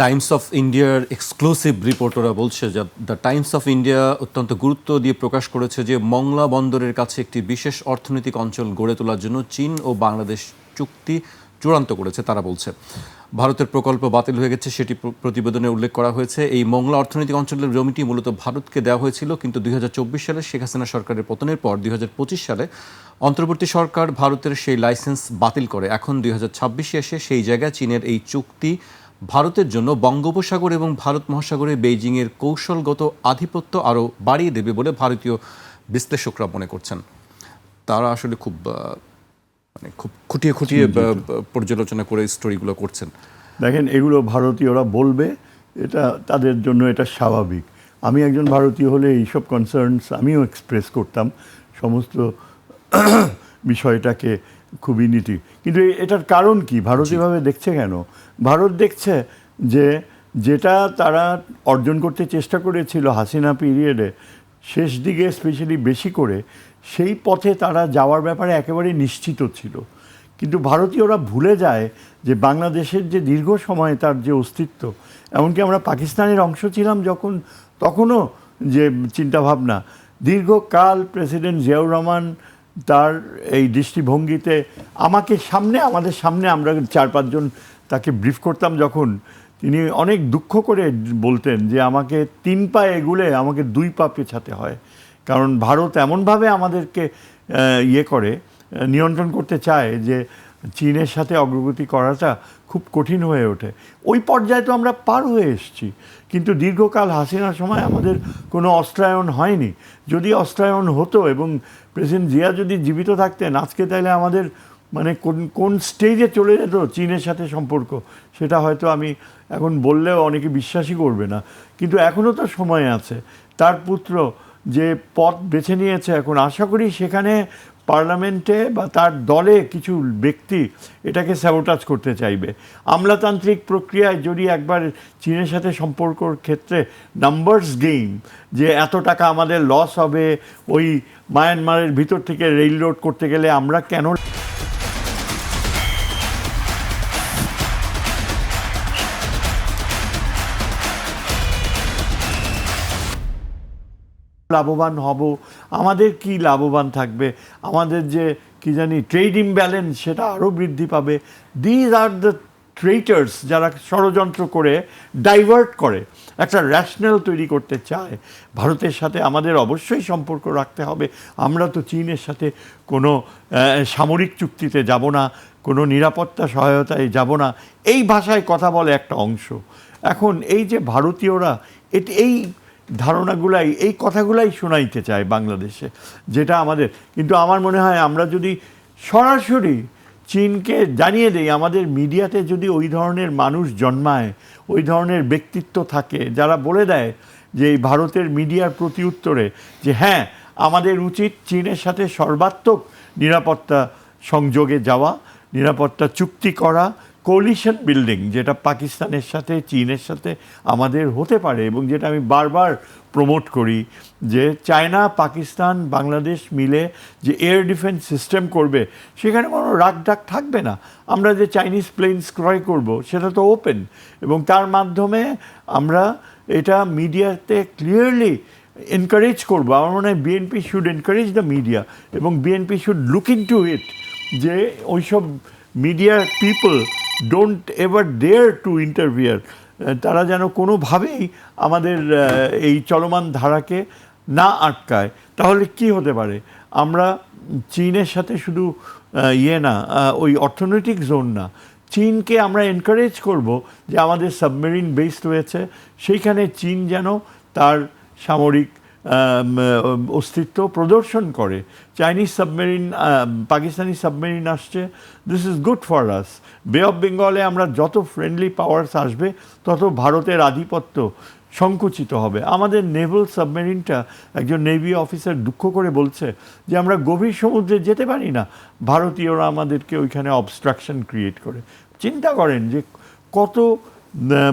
Times of ইন্ডিয়ার exclusive report ওরা বলছে যে দ্য টাইমস অফ ইন্ডিয়া অত্যন্ত গুরুত্ব দিয়ে প্রকাশ করেছে যে মংলা বন্দরের কাছে একটি বিশেষ অর্থনৈতিক অঞ্চল গড়ে তোলার জন্য চীন ও বাংলাদেশ চুক্তি চূড়ান্ত করেছে। তারা বলছে ভারতের প্রকল্প বাতিল হয়ে গেছে, সেটি প্রতিবেদনে উল্লেখ করা হয়েছে। এই মংলা অর্থনৈতিক অঞ্চলের জমিটি মূলত ভারতকে দেওয়া হয়েছিল, কিন্তু 2024 সালে শেখ হাসিনা সরকারের পতনের পর 2025 সালে অন্তর্বর্তী সরকার ভারতের সেই লাইসেন্স বাতিল করে। এখন 2026 এসে সেই জায়গায় চীনের এই চুক্তি ভারতের জন্য বঙ্গোপসাগর এবং ভারত মহাসাগরে বেইজিংয়ের কৌশলগত আধিপত্য আরও বাড়িয়ে দেবে বলে ভারতীয় বিশ্লেষকরা মনে করছেন। তারা আসলে খুব খুঁটিয়ে খুঁটিয়ে পর্যালোচনা করে স্টোরিগুলো করছেন। দেখেন, এগুলো ভারতীয়রা বলবে, এটা তাদের জন্য এটা স্বাভাবিক। আমি একজন ভারতীয় হলে এইসব কনসার্নস আমিও এক্সপ্রেস করতাম, সমস্ত বিষয়টাকে খুবই নীতি। কিন্তু এটার কারণ কি? ভারত এভাবে দেখছে কেন? ভারত দেখছে যে যেটা তারা অর্জন করতে চেষ্টা করেছিল হাসিনা পিরিয়ডে শেষ দিকে স্পেশালি বেশি করে, সেই পথে তারা যাওয়ার ব্যাপারে একেবারে নিশ্চিত ছিল। কিন্তু ভারতীয়রা ভুলে যায় যে বাংলাদেশের যে দীর্ঘ সময় তার যে অস্তিত্ব, এমনকি আমরা পাকিস্তানের অংশ ছিলাম যখন, তখনও যে চিন্তাভাবনা, দীর্ঘকাল প্রেসিডেন্ট জিয়াউর রহমান তার এই দৃষ্টিভঙ্গিতে আমাদের সামনে আমরা 4-5 জন তাকে ব্রিফ করতাম, যখন তিনি অনেক দুঃখ করে বলতেন যে আমাকে 3 পা এগুলে আমাকে 2 পা পেছাতে হয়, কারণ ভারত এমনভাবে আমাদেরকে নিয়ন্ত্রণ করতে চায় যে চীনের সাথে অগ্রগতি করাটা খুব কঠিন হয়ে ওঠে। ওই পর্যায়ে তো আমরা পার হয়ে এসেছি, কিন্তু দীর্ঘকাল হাসিনার সময় আমাদের কোনো অস্ত্রায়ন হয়নি। যদি অস্ত্রায়ন হতো এবং প্রেসিডেন্ট জিয়া যদি জীবিত থাকতেন আজকে, তাহলে আমাদের মানে কোন স্টেজে চলে যেত চীনের সাথে সম্পর্ক, সেটা হয়তো আমি এখন বললেও অনেকে বিশ্বাসই করবে না। কিন্তু এখনও তো সময় আছে। তার পুত্র যে পথ বেছে নিয়েছে, এখন আশা করি সেখানে পার্লামেন্টে বা তার দলে কিছু ব্যক্তি এটাকে স্যাবোটাজ করতে চাইবে। আমলাতান্ত্রিক প্রক্রিয়ায় যদি একবার চীনের সাথে সম্পর্কর ক্ষেত্রে নাম্বারস গেম, যে এত টাকা আমাদের লস হবে ওই মায়ানমারের ভিতর থেকে রেল রোড করতে গেলে, আমরা কেন লাভবান হব, আমাদের কি লাভবান থাকবে, আমাদের যে কি জানি ট্রেড ইমব্যালেন্স সেটা আরও বৃদ্ধি পাবে। দিজ আর দ্য ট্রেটার্স যারা ষড়যন্ত্র করে ডাইভার্ট করে, একটা র্যাশনাল তৈরি করতে চায়। ভারতের সাথে আমাদের অবশ্যই সম্পর্ক রাখতে হবে, আমরা তো চীনের সাথে কোনো সামরিক চুক্তিতে যাব না, কোনো নিরাপত্তা সহায়তায় যাব না, এই ভাষায় কথা বলে একটা অংশ। এখন এই যে ভারতীয়রা এই ধারণাগুলাই, এই কথাগুলাই শোনাইতে চায় বাংলাদেশে, যেটা আমাদের, কিন্তু আমার মনে হয় আমরা যদি সরাসরি চীনকে জানিয়ে দেই, আমাদের মিডিয়াতে যদি ওই ধরনের মানুষ জন্মায়, ওই ধরনের ব্যক্তিত্ব থাকে যারা বলে দেয় যে এই ভারতের মিডিয়ার প্রতি উত্তরে যে হ্যাঁ, আমাদের উচিত চীনের সাথে সর্বাত্মক নিরাপত্তা সংযোগে যাওয়া, নিরাপত্তা চুক্তি করা, কোলিশন বিল্ডিং, যেটা পাকিস্তানের সাথে চীনের সাথে আমাদের হতে পারে, এবং যেটা আমি বারবার প্রমোট করি, যে চায়না, পাকিস্তান, বাংলাদেশ মিলে যে এয়ার ডিফেন্স সিস্টেম করবে, সেখানে কোনো রাগঢাক থাকবে না। আমরা যে চাইনিজ প্লেনস ক্রয় করব সেটা তো ওপেন, এবং তার মাধ্যমে আমরা এটা মিডিয়াতে ক্লিয়ারলি এনকারেজ করবো। আমার মনে হয় BNP should encourage the media, এবং BNP should look into it, যে ওইসব media people don't ever dare to interfere, তারা যেন কোনোভাবেই আমাদের এই চলমান ধারাকে না আটকায়। তাহলে কি হতে পারে? আমরা চীনের সাথে শুধু ওই অর্থনৈতিক জোন না, চীনকে আমরা এনকারেজ করব যে আমাদের সাবমেরিন বেস রয়েছে, সেইখানে চীন যেন তার সামরিক অস্তিত্ব প্রদর্শন করে। চাইনিজ সাবমেরিন, পাকিস্তানি সাবমেরিন আসছে, this is good for us. বে অফ বেঙ্গলে আমরা যত ফ্রেন্ডলি পাওয়ার্স আসবে, তত ভারতের আধিপত্য সংকুচিত হবে। আমাদের নেভাল সাবমেরিনটা, একজন নেভি অফিসার দুঃখ করে বলছে যে আমরা গভীর সমুদ্রে যেতে পারি না, ভারতীয়রা আমাদেরকে ওইখানে অবস্ট্রাকশন ক্রিয়েট করে। চিন্তা করেন যে কত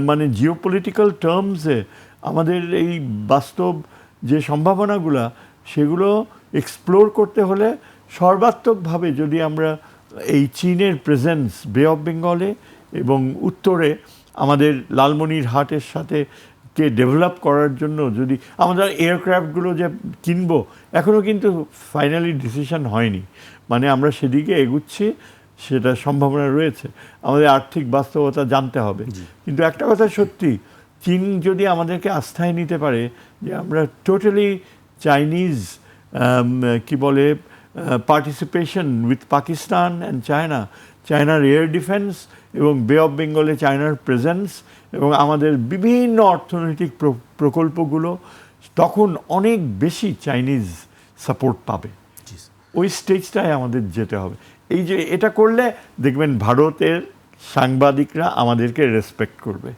মানে জিওপলিটিক্যাল টার্মসে আমাদের এই বাস্তব যে সম্ভাবনাগুলো, সেগুলো এক্সপ্লোর করতে হলে সর্বাত্মকভাবে যদি আমরা এই চীনের প্রেজেন্স বে অফ বেঙ্গলে এবং উত্তরে আমাদের লালমনিরহাটের সাথে কে ডেভেলপ করার জন্য যদি আমাদের এয়ারক্রাফটগুলো যে কিনবো এখনও কিন্তু ফাইনালি ডিসিশন হয়নি, মানে আমরা সেদিকে এগুচ্ছি, সেটা সম্ভাবনা রয়েছে। আমাদের আর্থিক বাস্তবতা জানতে হবে। কিন্তু একটা কথা সত্যি, চীন যদি আমাদেরকে আস্থায় নিতে পারে যে আমরা টোটালি চাইনিজ কি বলে পার্টিসিপেশন উইথ পাকিস্তান অ্যান্ড চায়নার এয়ার ডিফেন্স এবং বে অফ বেঙ্গলে চায়নার প্রেজেন্স এবং আমাদের বিভিন্ন অর্থনৈতিক প্রকল্পগুলো, তখন অনেক বেশি চাইনিজ সাপোর্ট পাবে। ওই স্টেজটায় আমাদের যেতে হবে। এই যে এটা করলে দেখবেন ভারতের সাংবাদিকরা আমাদেরকে রেসপেক্ট করবে।